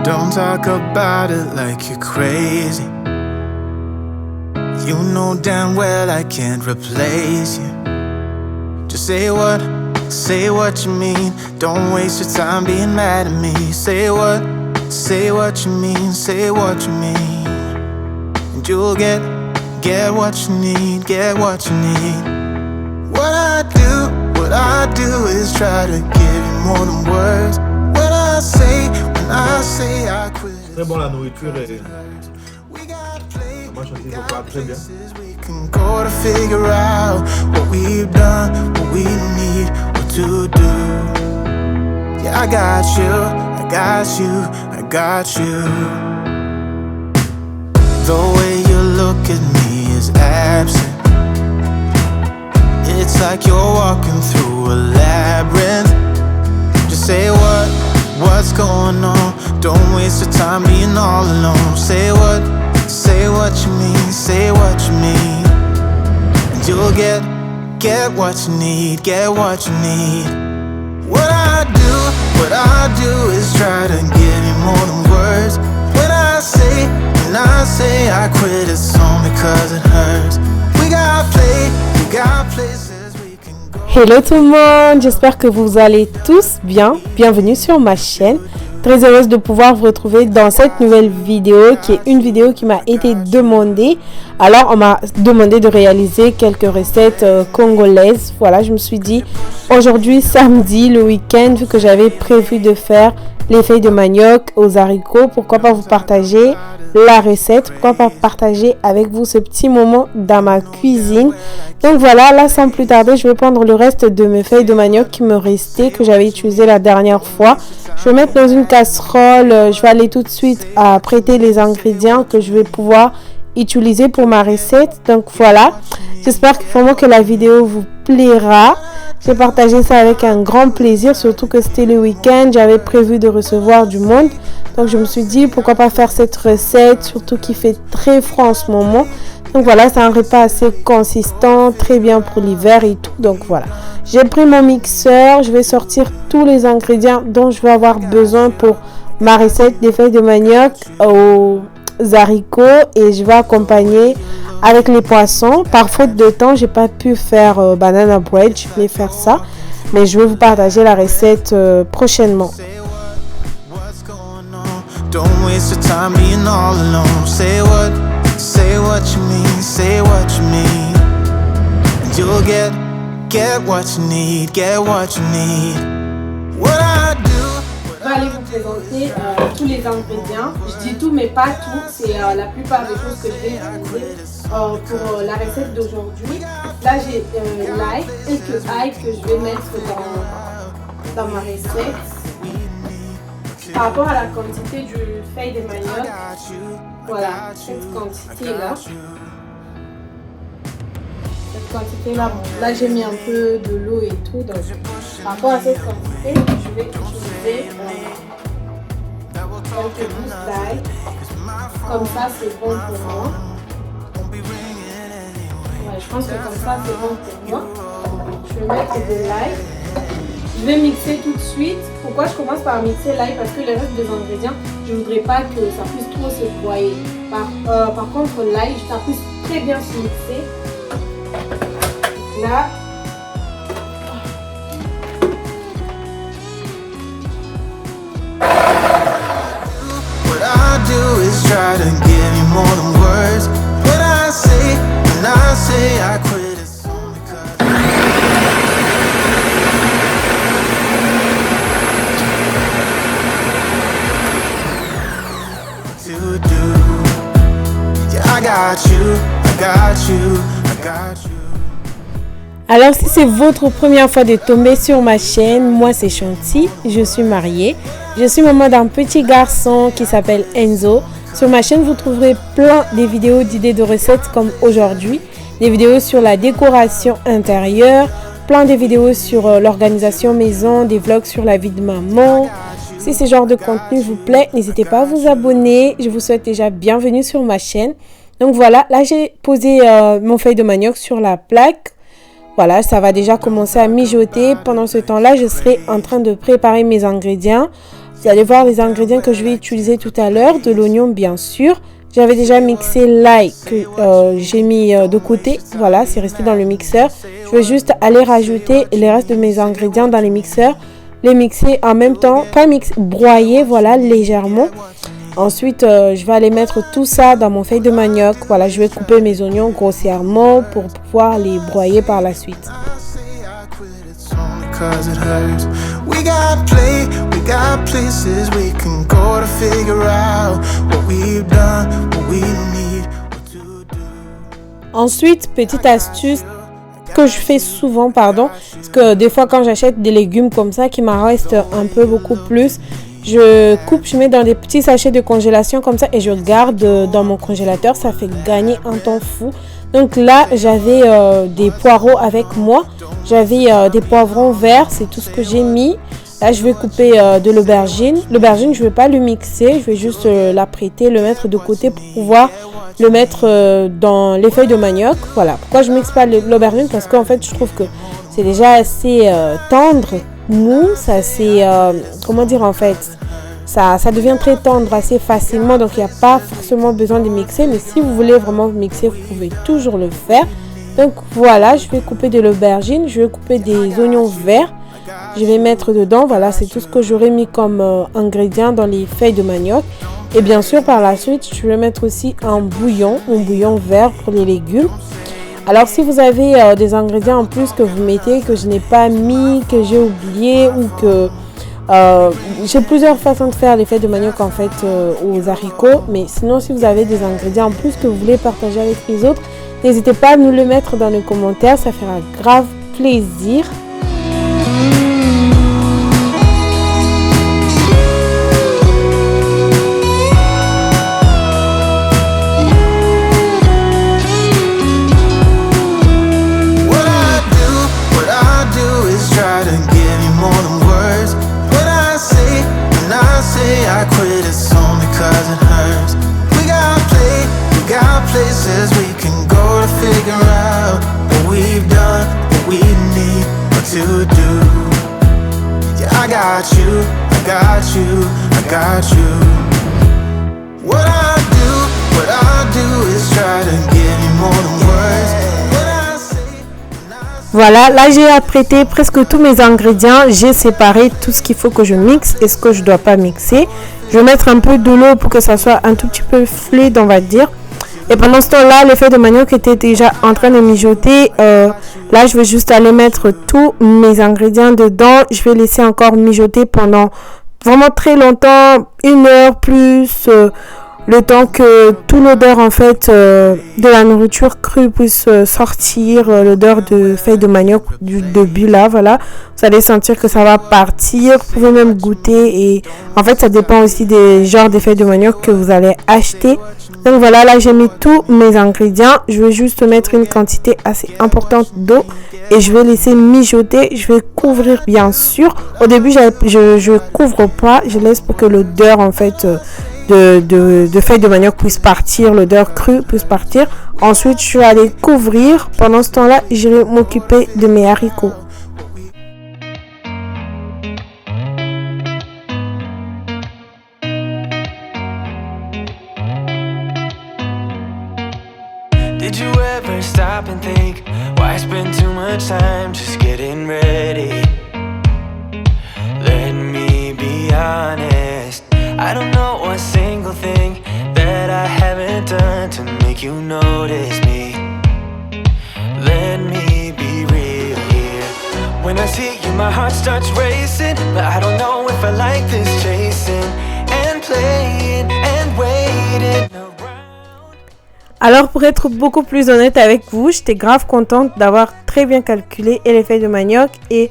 Don't talk about it like you're crazy. You know damn well I can't replace you. Just say what you mean. Don't waste your time being mad at me. Say what you mean. Say what you mean. And you'll get what you need. Get what you need. What I do is try to give you more than words. When I say I quit. Très bon la nourriture et moi je dis pas très bien. We can go to figure out what we've done, what we need, what to do. Yeah, I got you. The way you look at me is absent. It's like you're walking through a labyrinth. Just say what's going on. Don't waste your time being all alone. Say what you mean. Say what you mean. And you'll get what you need. Get what you need. What I do is try to give you more than words. When I say I quit, it's only because it hurts. We got places we can go. Hello tout le monde, j'espère que vous allez tous bien. Bienvenue sur ma chaîne. Très heureuse de pouvoir vous retrouver dans cette nouvelle vidéo qui est une vidéo qui m'a été demandée. Alors on m'a demandé de réaliser quelques recettes congolaises. Voilà, je me suis dit aujourd'hui samedi, le week-end, vu que j'avais prévu de faire les feuilles de manioc aux haricots, pourquoi pas vous partager la recette, pourquoi pas partager avec vous ce petit moment dans ma cuisine. Donc voilà, là sans plus tarder, je vais prendre le reste de mes feuilles de manioc qui me restaient, que j'avais utilisé la dernière fois. Je vais mettre dans une casserole, je vais aller tout de suite à prêter les ingrédients que je vais pouvoir utiliser pour ma recette. Donc voilà, j'espère vraiment que la vidéo vous plaira. J'ai partagé ça avec un grand plaisir, surtout que c'était le week-end, j'avais prévu de recevoir du monde. Donc je me suis dit pourquoi pas faire cette recette, surtout qu'il fait très froid en ce moment. Donc voilà, c'est un repas assez consistant, très bien pour l'hiver et tout. Donc voilà, j'ai pris mon mixeur, je vais sortir tous les ingrédients dont je vais avoir besoin pour ma recette des feuilles de manioc aux haricots et je vais accompagner avec les poissons. Par faute de temps, j'ai pas pu faire banana bread, je vais faire ça, mais je vais vous partager la recette prochainement. Don't waste your time being all alone. Say what you mean. Say what you mean. And you'll get what you need. Get what you need. What I do. Je vais aller vous présenter tous les ingrédients. Je dis tout mais pas tout, c'est la plupart des choses que je vais utiliser pour la recette d'aujourd'hui. Là j'ai l'ail, quelques ail que je vais mettre dans ma recette. Par rapport à la quantité du feuille de manioc, voilà, cette quantité-là. Cette quantité-là, bon, là j'ai mis un peu de l'eau et tout, donc par rapport à cette quantité, je vais utiliser quelques gousses d'ail. Comme ça, c'est bon pour moi. Ouais, je pense que comme ça, c'est bon pour moi. Je vais mettre de l'ail. Je vais mixer tout de suite. Pourquoi je commence par mixer l'ail? Parce que les restes des ingrédients, je ne voudrais pas que ça puisse trop se broyer. Par contre, l'ail, ça puisse très bien se mixer. Là. What I do is try to give you more than words. When I say I quit, it's only 'cause to do. Yeah, I got you. Alors si c'est votre première fois de tomber sur ma chaîne, moi c'est Chanty, je suis mariée. Je suis maman d'un petit garçon qui s'appelle Enzo. Sur ma chaîne, vous trouverez plein de vidéos d'idées de recettes comme aujourd'hui. Des vidéos sur la décoration intérieure, plein de vidéos sur l'organisation maison, des vlogs sur la vie de maman. Si ce genre de contenu vous plaît, n'hésitez pas à vous abonner. Je vous souhaite déjà bienvenue sur ma chaîne. Donc voilà, là j'ai posé mon feuille de manioc sur la plaque. Voilà, ça va déjà commencer à mijoter. Pendant ce temps-là, je serai en train de préparer mes ingrédients. Vous allez voir les ingrédients que je vais utiliser tout à l'heure. De l'oignon bien sûr. J'avais déjà mixé l'ail que j'ai mis de côté. Voilà, c'est resté dans le mixeur. Je vais juste aller rajouter les restes de mes ingrédients dans les mixeurs. Les mixer en même temps. Pas mixer, broyer, voilà, légèrement. Ensuite, je vais aller mettre tout ça dans mon feuille de manioc. Voilà, je vais couper mes oignons grossièrement pour pouvoir les broyer par la suite. We got places we can go to figure out what we've done, what we need, what to do. Ensuite, petite astuce que je fais souvent, parce que des fois quand j'achète des légumes comme ça qui m'en reste un peu beaucoup plus, je coupe, je mets dans des petits sachets de congélation comme ça et je garde dans mon congélateur, ça fait gagner un temps fou. Donc là, j'avais des poireaux avec moi, j'avais des poivrons verts, c'est tout ce que j'ai mis. Là, je vais couper de l'aubergine. L'aubergine, je ne vais pas le mixer, je vais juste l'apprêter, le mettre de côté pour pouvoir le mettre dans les feuilles de manioc. Voilà, pourquoi je ne mixe pas l'aubergine? Parce qu'en fait, je trouve que c'est déjà assez tendre, mou, c'est assez, comment dire en fait, ça devient très tendre assez facilement, donc il n'y a pas forcément besoin de mixer, mais si vous voulez vraiment mixer, vous pouvez toujours le faire. Donc voilà, je vais couper de l'aubergine, je vais couper des oignons verts, je vais mettre dedans, voilà, c'est tout ce que j'aurais mis comme ingrédient dans les feuilles de manioc. Et bien sûr, par la suite, je vais mettre aussi un bouillon vert pour les légumes. Alors si vous avez des ingrédients en plus que vous mettez, que je n'ai pas mis, que j'ai oublié ou que... j'ai plusieurs façons de faire les feuilles de manioc en fait aux haricots, mais sinon si vous avez des ingrédients en plus que vous voulez partager avec les autres, n'hésitez pas à nous le mettre dans les commentaires, ça fera grave plaisir. I quit, it's only cause it hurts. We got places we can go to figure out what we've done, what we need, what to do. Yeah, I got you, I got you, I got you. What I do is try to give you more than words. Voilà, là j'ai apprêté presque tous mes ingrédients, j'ai séparé tout ce qu'il faut que je mixe et ce que je dois pas mixer. Je vais mettre un peu de l'eau pour que ça soit un tout petit peu fluide, on va dire. Et pendant ce temps-là, les feuilles de manioc étaient déjà en train de mijoter. Là, je vais juste aller mettre tous mes ingrédients dedans. Je vais laisser encore mijoter pendant vraiment très longtemps, 1 heure plus... le temps que toute l'odeur en fait de la nourriture crue puisse sortir, l'odeur de feuilles de manioc du début là, voilà, vous allez sentir que ça va partir, vous pouvez même goûter et en fait ça dépend aussi des genres de feuilles de manioc que vous allez acheter. Donc voilà, là j'ai mis tous mes ingrédients, je vais juste mettre une quantité assez importante d'eau et je vais laisser mijoter, je vais couvrir bien sûr. Au début je couvre pas, je laisse pour que l'odeur en fait de feuilles de manioc puisse partir, l'odeur crue puisse partir. Ensuite, je vais aller couvrir. Pendant ce temps-là, je vais m'occuper de mes haricots. Did you ever stop and think why spend too much time just getting ready? Let me be honest, I don't know a single thing that I haven't done to make you notice me. Let me be real here. When I see you, my heart starts racing, but I don't know if I like this chasing and playing and waiting around. Alors pour être beaucoup plus honnête avec vous, j'étais grave contente d'avoir très bien calculé et les feuilles de manioc et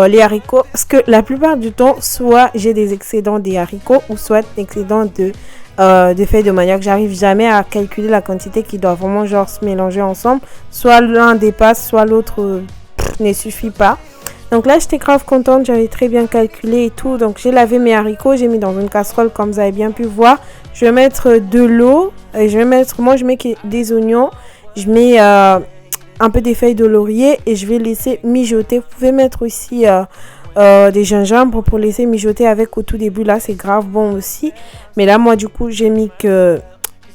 les haricots, parce que la plupart du temps, soit j'ai des excédents des haricots ou soit excédents de feuilles de manioc. J'arrive jamais à calculer la quantité qui doit vraiment genre se mélanger ensemble. Soit l'un dépasse, soit l'autre ne suffit pas. Donc là, j'étais grave contente, j'avais très bien calculé et tout. Donc j'ai lavé mes haricots, j'ai mis dans une casserole comme vous avez bien pu voir. Je vais mettre de l'eau et je mets des oignons. Je mets un peu des feuilles de laurier et je vais laisser mijoter. Vous pouvez mettre aussi des gingembre pour laisser mijoter avec au tout début. Là, c'est grave bon aussi. Mais là, moi, du coup, j'ai mis que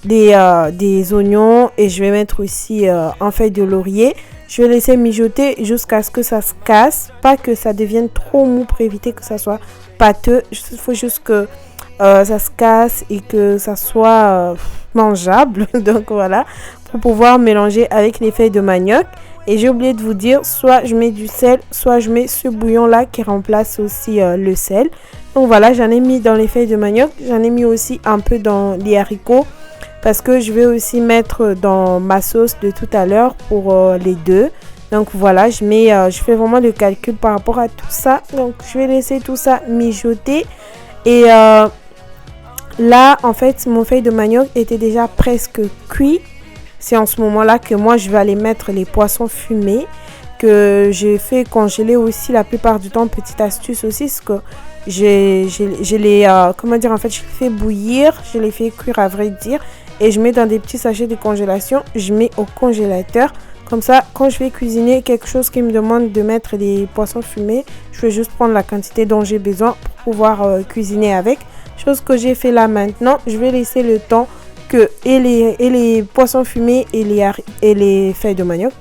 des oignons et je vais mettre aussi un feuille de laurier. Je vais laisser mijoter jusqu'à ce que ça se casse. Pas que ça devienne trop mou pour éviter que ça soit pâteux. Il faut juste que ça se casse et que ça soit mangeable. Donc voilà, pour pouvoir mélanger avec les feuilles de manioc. Et j'ai oublié de vous dire, soit je mets du sel, soit je mets ce bouillon là qui remplace aussi le sel. Donc voilà, j'en ai mis dans les feuilles de manioc. J'en ai mis aussi un peu dans les haricots. Parce que je vais aussi mettre dans ma sauce de tout à l'heure pour les deux. Donc voilà, je fais vraiment le calcul par rapport à tout ça. Donc je vais laisser tout ça mijoter. Et là, en fait, mon feuille de manioc était déjà presque cuit. C'est en ce moment-là que moi, je vais aller mettre les poissons fumés. Que j'ai fait congeler aussi la plupart du temps. Petite astuce aussi, c'est que je les fais bouillir. Je les fais cuire à vrai dire. Et je mets dans des petits sachets de congélation. Je mets au congélateur. Comme ça, quand je vais cuisiner quelque chose qui me demande de mettre des poissons fumés, je vais juste prendre la quantité dont j'ai besoin pour pouvoir cuisiner avec. Chose que j'ai fait là maintenant. Je vais laisser le temps que les poissons fumés et les feuilles de manioc,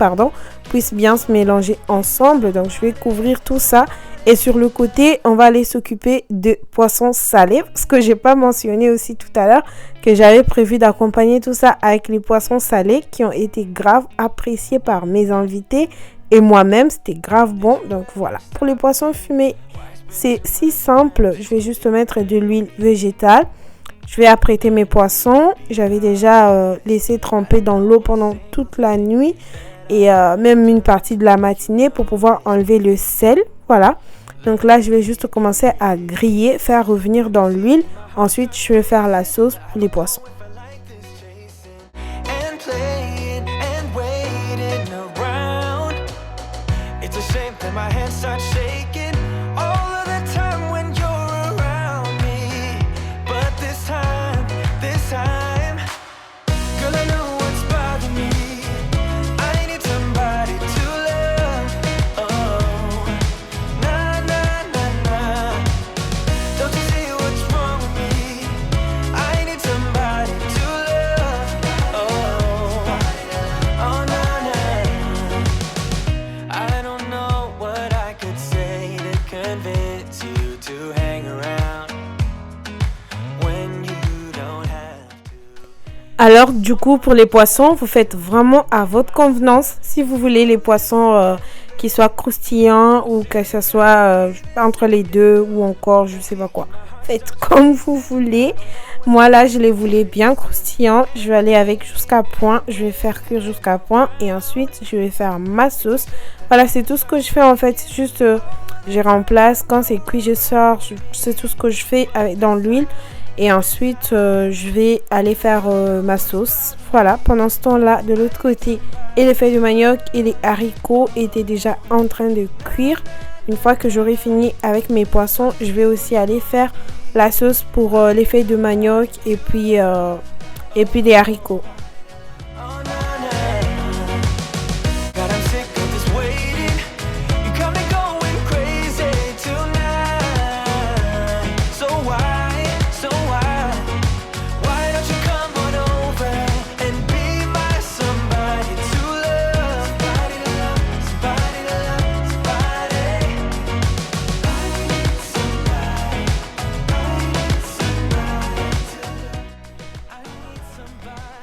puissent bien se mélanger ensemble. Donc, je vais couvrir tout ça. Et sur le côté, on va aller s'occuper de poissons salés. Ce que j'ai pas mentionné aussi tout à l'heure, que j'avais prévu d'accompagner tout ça avec les poissons salés qui ont été grave appréciés par mes invités et moi-même. C'était grave bon. Donc voilà. Pour les poissons fumés, c'est si simple. Je vais juste mettre de l'huile végétale. Je vais apprêter mes poissons. J'avais déjà laissé tremper dans l'eau pendant toute la nuit et même une partie de la matinée pour pouvoir enlever le sel. Voilà. Donc là, je vais juste commencer à griller, faire revenir dans l'huile. Ensuite, je vais faire la sauce pour les poissons. Alors, du coup, pour les poissons, vous faites vraiment à votre convenance. Si vous voulez les poissons qui soient croustillants ou que ce soit entre les deux ou encore, je sais pas quoi. Faites comme vous voulez. Moi, là, je les voulais bien croustillants. Je vais aller avec jusqu'à point. Je vais faire cuire jusqu'à point. Et ensuite, je vais faire ma sauce. Voilà, c'est tout ce que je fais en fait. Juste, je remplace. Quand c'est cuit, je sors. C'est tout ce que je fais dans l'huile. Et ensuite, je vais aller faire ma sauce. Voilà, pendant ce temps-là, de l'autre côté, et les feuilles de manioc et les haricots étaient déjà en train de cuire. Une fois que j'aurai fini avec mes poissons, je vais aussi aller faire la sauce pour les feuilles de manioc et puis les haricots.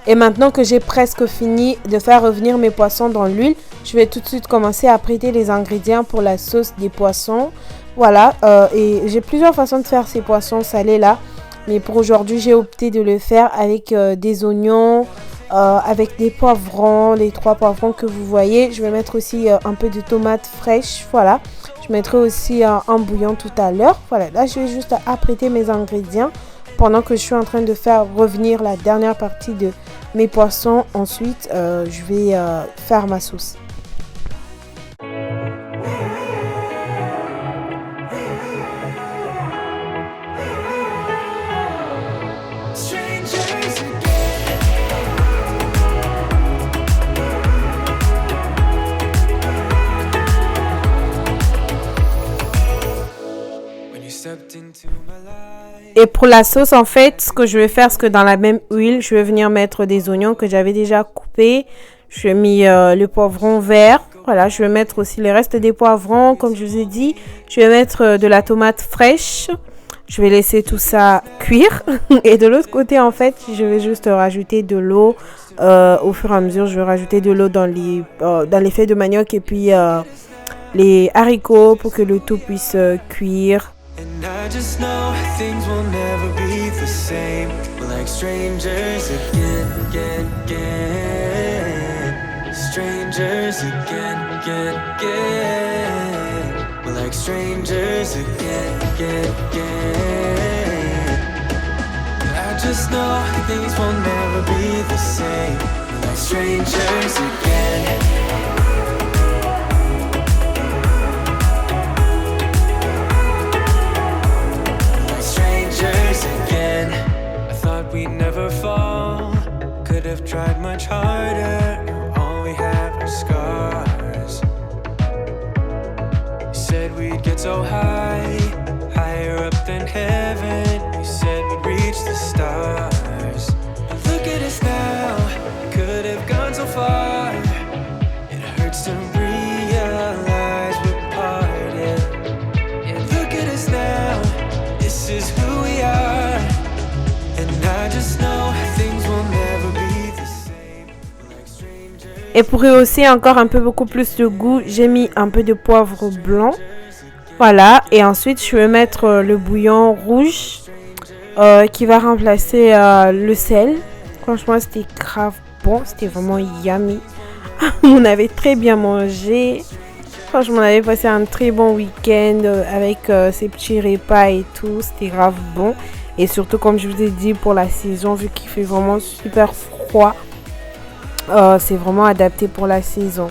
Et maintenant que j'ai presque fini de faire revenir mes poissons dans l'huile, je vais tout de suite commencer à prêter les ingrédients pour la sauce des poissons. Voilà, et j'ai plusieurs façons de faire ces poissons salés là. Mais pour aujourd'hui, j'ai opté de le faire avec des oignons, avec des poivrons, les 3 poivrons que vous voyez. Je vais mettre aussi un peu de tomates fraîches, voilà. Je mettrai aussi un bouillon tout à l'heure. Voilà, là je vais juste apprêter mes ingrédients pendant que je suis en train de faire revenir la dernière partie de mes poissons. Ensuite, je vais faire ma sauce. Et pour la sauce, en fait, ce que je vais faire, c'est que dans la même huile, je vais venir mettre des oignons que j'avais déjà coupés. Je vais mettre le poivron vert. Voilà, je vais mettre aussi le reste des poivrons, comme je vous ai dit. Je vais mettre de la tomate fraîche. Je vais laisser tout ça cuire. Et de l'autre côté, en fait, je vais juste rajouter de l'eau. Au fur et à mesure, je vais rajouter de l'eau dans les feuilles de manioc et puis les haricots pour que le tout puisse cuire. And I just know things will never be the same. We're like strangers again. Strangers again. We're like strangers again. I just know things will never be the same. We're like strangers again. Again, I thought we'd never fall. Could have tried much harder. All we have are scars. You said we'd get so high, higher up than heaven. You said we'd reach the stars. But look at us now, could have gone so far. It hurts to realize we're parted. Yeah, look at us now, this is who we are. Et pour rehausser encore un peu beaucoup plus de goût, j'ai mis un peu de poivre blanc. Voilà. Et ensuite, je vais mettre le bouillon rouge qui va remplacer le sel. Franchement, c'était grave bon. C'était vraiment yummy. On avait très bien mangé. Franchement, on avait passé un très bon week-end avec ces petits repas et tout. C'était grave bon. Et surtout, comme je vous ai dit, pour la saison, vu qu'il fait vraiment super froid, c'est vraiment adapté pour la saison.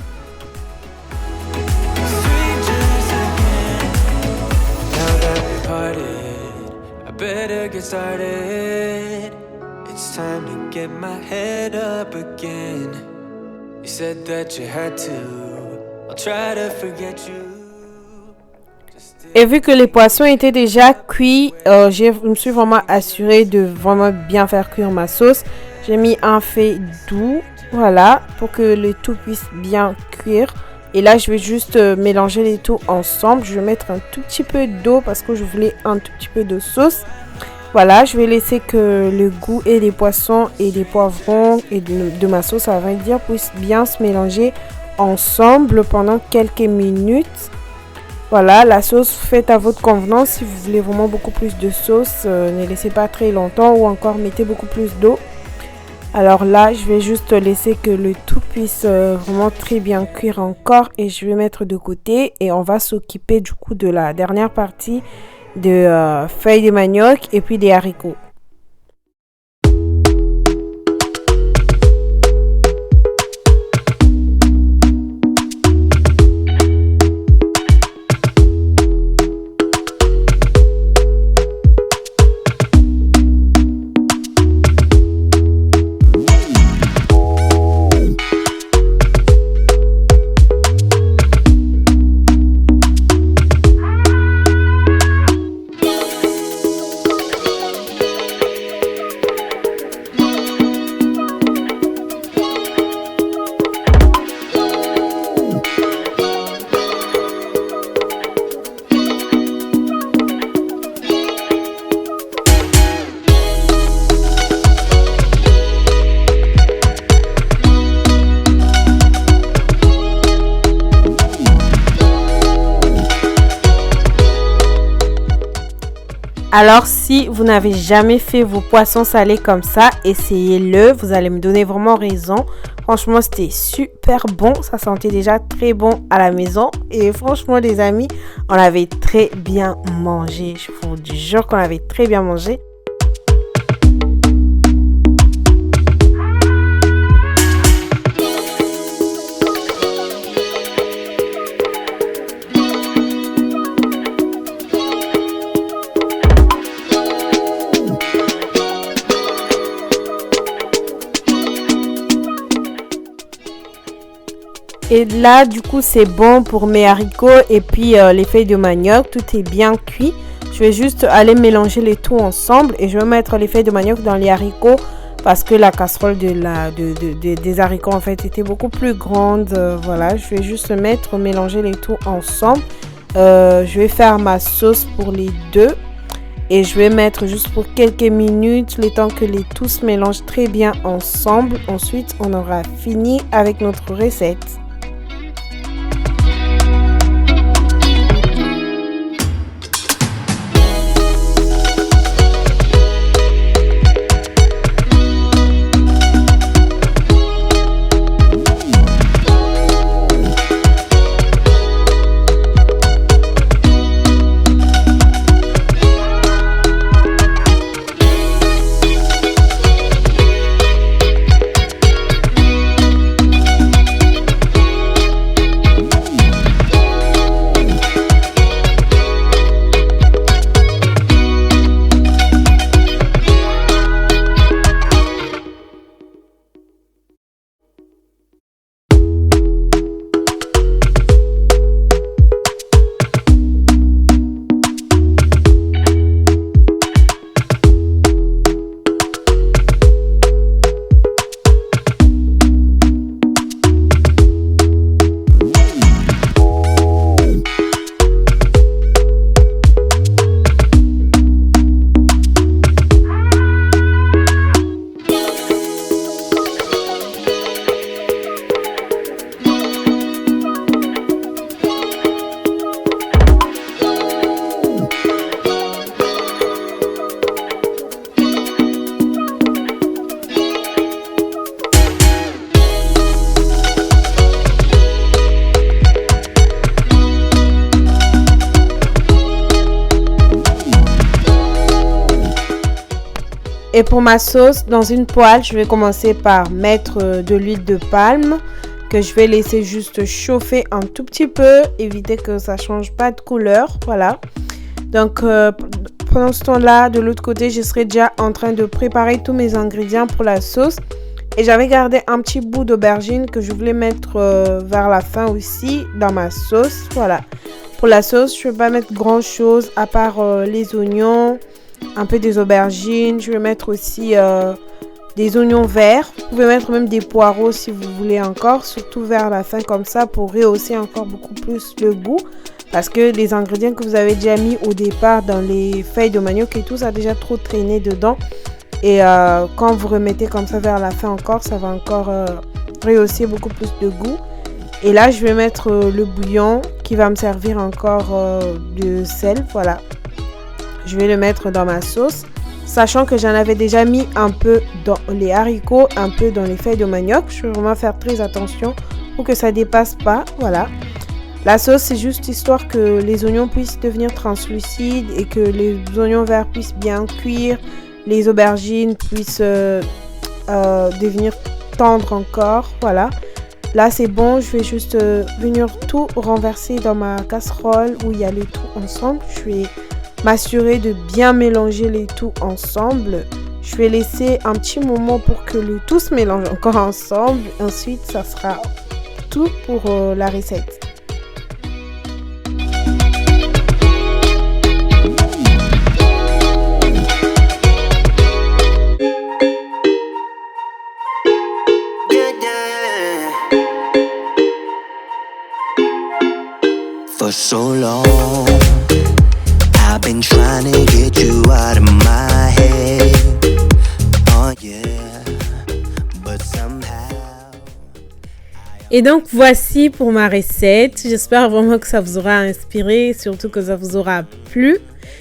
Et vu que les poissons étaient déjà cuits, je me suis vraiment assurée de vraiment bien faire cuire ma sauce. J'ai mis un fait doux, voilà, pour que le tout puisse bien cuire. Et là, je vais juste mélanger les tout ensemble. Je vais mettre un tout petit peu d'eau parce que je voulais un tout petit peu de sauce. Voilà, je vais laisser que le goût et les poissons et les poivrons et de ma sauce, à vrai dire, puissent bien se mélanger ensemble pendant quelques minutes. Voilà, la sauce faite à votre convenance. Si vous voulez vraiment beaucoup plus de sauce, ne laissez pas très longtemps ou encore mettez beaucoup plus d'eau. Alors là, je vais juste laisser que le tout puisse vraiment très bien cuire encore et je vais mettre de côté et on va s'occuper du coup de la dernière partie de feuilles de manioc et puis des haricots. Alors, si vous n'avez jamais fait vos poissons salés comme ça, essayez-le. Vous allez me donner vraiment raison. Franchement, c'était super bon. Ça sentait déjà très bon à la maison. Et franchement, les amis, on avait très bien mangé. Je vous jure qu'on avait très bien mangé. Et là, du coup, c'est bon pour mes haricots et puis les feuilles de manioc. Tout est bien cuit. Je Je vais juste aller mélanger les tout ensemble et je vais mettre les feuilles de manioc dans les haricots parce que la casserole des haricots en fait était beaucoup plus grande. Voilà, je vais juste mélanger les tout ensemble. Je vais faire ma sauce pour les deux et je vais mettre juste pour quelques minutes le temps que les tout se mélangent très bien ensemble. Ensuite, on aura fini avec notre recette. Et pour ma sauce, dans une poêle, je vais commencer par mettre de l'huile de palme que je vais laisser juste chauffer un tout petit peu, éviter que ça change pas de couleur. Voilà. Donc pendant ce temps-là, de l'autre côté, je serai déjà en train de préparer tous mes ingrédients pour la sauce. Et j'avais gardé un petit bout d'aubergine que je voulais mettre vers la fin aussi dans ma sauce. Voilà. Pour la sauce, je ne vais pas mettre grand chose à part les oignons, un peu des aubergines. Je vais mettre aussi des oignons verts. Vous pouvez mettre même des poireaux si vous voulez encore, surtout vers la fin comme ça pour rehausser encore beaucoup plus le goût. Parce que les ingrédients que vous avez déjà mis au départ dans les feuilles de manioc et tout, ça a déjà trop traîné dedans. Et quand vous remettez comme ça vers la fin encore, ça va encore rehausser beaucoup plus de goût. Et là, je vais mettre le bouillon qui va me servir encore de sel. Voilà. Je vais le mettre dans ma sauce. Sachant que j'en avais déjà mis un peu dans les haricots, un peu dans les feuilles de manioc. Je vais vraiment faire très attention pour que ça ne dépasse pas. Voilà. La sauce, c'est juste histoire que les oignons puissent devenir translucides et que les oignons verts puissent bien cuire. Les aubergines puissent devenir tendres encore. Voilà. Là, c'est bon. Je vais juste venir tout renverser dans ma casserole où il y a les tout ensemble. Je vais m'assurer de bien mélanger les tout ensemble. Je vais laisser un petit moment pour que le tout se mélange encore ensemble. Ensuite, ça sera tout pour la recette. For so long, I've been trying to get you out of my head. Oh yeah, but somehow. Et donc voici pour ma recette. J'espère vraiment que ça vous aura inspiré, surtout que ça vous aura plu,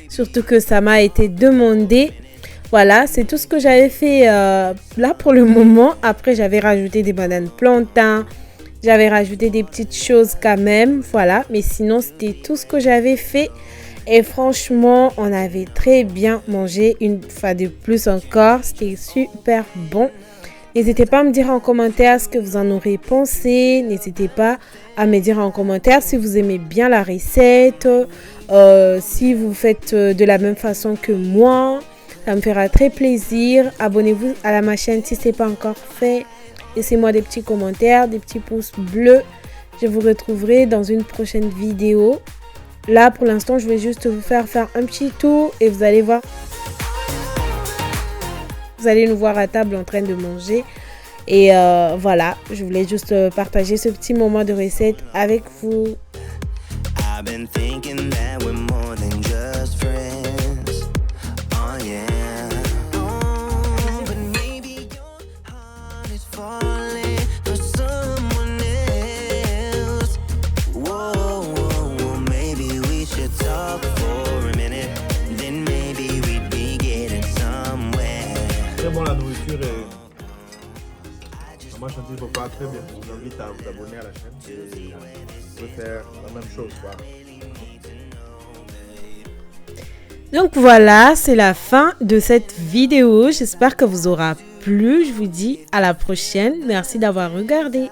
surtout que ça m'a été demandé. Voilà, c'est tout ce que j'avais fait là pour le moment. Après, j'avais rajouté des bananes plantains. J'avais rajouté des petites choses quand même, voilà. Mais sinon, c'était tout ce que j'avais fait. Et franchement, on avait très bien mangé une fois de plus encore. C'était super bon. N'hésitez pas à me dire en commentaire ce que vous en aurez pensé. N'hésitez pas à me dire en commentaire si vous aimez bien la recette. Si vous faites de la même façon que moi. Ça me fera très plaisir. Abonnez-vous à ma chaîne si ce n'est pas encore fait. Laissez-moi des petits commentaires, des petits pouces bleus. Je vous retrouverai dans une prochaine vidéo. là pour l'instant je vais juste vous faire un petit tour et vous allez voir, vous allez nous voir à table en train de manger. Et voilà, je voulais juste partager ce petit moment de recette avec vous. I've been thinking that we're more than just friends. Oh yeah. Oh, but maybe your heart is falling for someone else. Whoa, whoa, whoa, maybe we should talk for a minute. Then maybe we'd be getting somewhere. Très bon la nourriture et Maman Chantilly prépare très bien. Je vous invite à vous abonner à la chaîne et vous pouvez faire la même chose. Quoi. Donc voilà, c'est la fin de cette vidéo. J'espère que vous aura plu. Je vous dis à la prochaine. Merci d'avoir regardé.